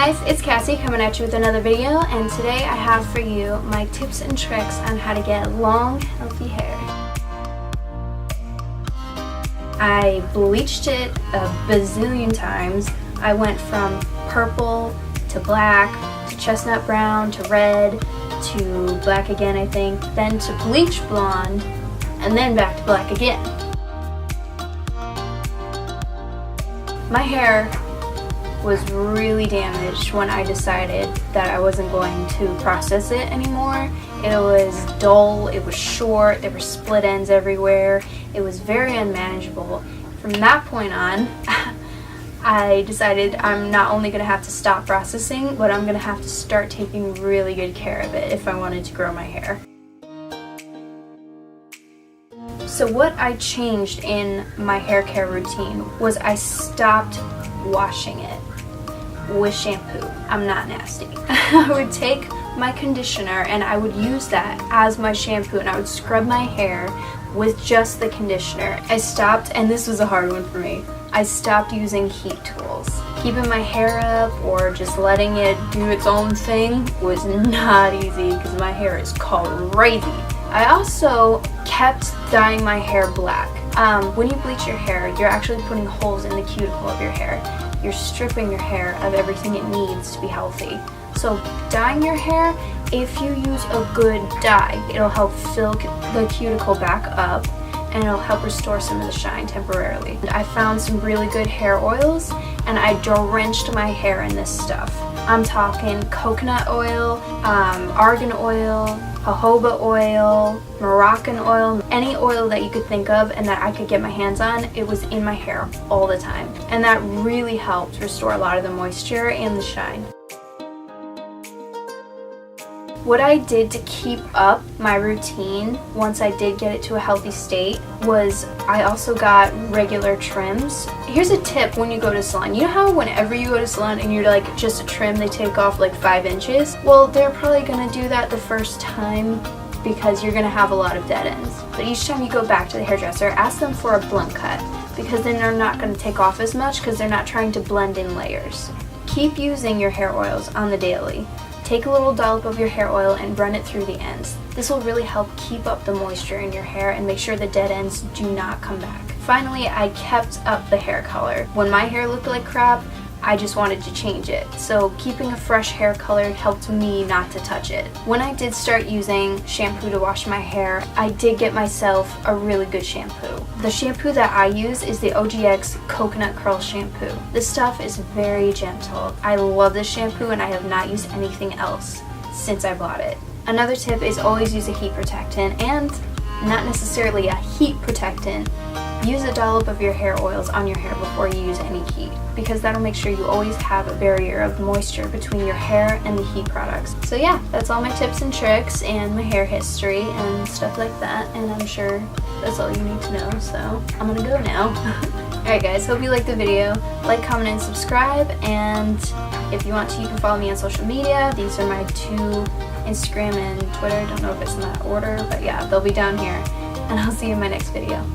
guys, it's Cassie coming at you with another video, and today I have for you my tips and tricks on how to get long, healthy hair. I bleached it a bazillion times. I went from purple to black to chestnut brown to red to black again, I think, then to bleach blonde, and then back to black again. My hair was really damaged when I decided that I wasn't going to process it anymore. It was dull, it was short, there were split ends everywhere. It was very unmanageable. From that point on, I decided I'm not only going to have to stop processing, but I'm going to have to start taking really good care of it if I wanted to grow my hair. So what I changed in my hair care routine was I stopped washing it with shampoo. I'm not nasty. I would take my conditioner and I would use that as my shampoo, and I would scrub my hair with just the conditioner. I stopped, and this was a hard one for me, I stopped using heat tools. Keeping my hair up or just letting it do its own thing was not easy because my hair is crazy. I also kept dyeing my hair black. When you bleach your hair, you're actually putting holes in the cuticle of your hair. You're stripping your hair of everything it needs to be healthy. So dyeing your hair, if you use a good dye, it'll help fill the cuticle back up and it'll help restore some of the shine temporarily. I found some really good hair oils and I drenched my hair in this stuff. I'm talking coconut oil, argan oil, jojoba oil, Moroccan oil, any oil that you could think of and that I could get my hands on. It was in my hair all the time, and that really helped restore a lot of the moisture and the shine. What I did to keep up my routine once I did get it to a healthy state was I also got regular trims. Here's a tip when you go to salon. You know how whenever you go to salon and you're like just a trim, they take off like 5 inches? Well, they're probably gonna do that the first time because you're gonna have a lot of dead ends. But each time you go back to the hairdresser, ask them for a blunt cut because then they're not gonna take off as much because they're not trying to blend in layers. Keep using your hair oils on the daily. Take a little dollop of your hair oil and run it through the ends. This will really help keep up the moisture in your hair and make sure the dead ends do not come back. Finally, I kept up the hair color. When my hair looked like crap, I just wanted to change it. So keeping a fresh hair color helped me not to touch it. When I did start using shampoo to wash my hair, I did get myself a really good shampoo. The shampoo that I use is the OGX Coconut Curl Shampoo. This stuff is very gentle. I love this shampoo and I have not used anything else since I bought it. Another tip is always use a heat protectant, and not necessarily a heat protectant. Use a dollop of your hair oils on your hair before you use any heat, because that'll make sure you always have a barrier of moisture between your hair and the heat products. So yeah, that's all my tips and tricks and my hair history and stuff like that, and I'm sure that's all you need to know, so I'm gonna go now. Alright guys, hope you liked the video. Like, comment, and subscribe, and if you want to, you can follow me on social media. These are my 2, Instagram and Twitter. I don't know if it's in that order, but yeah, they'll be down here, and I'll see you in my next video.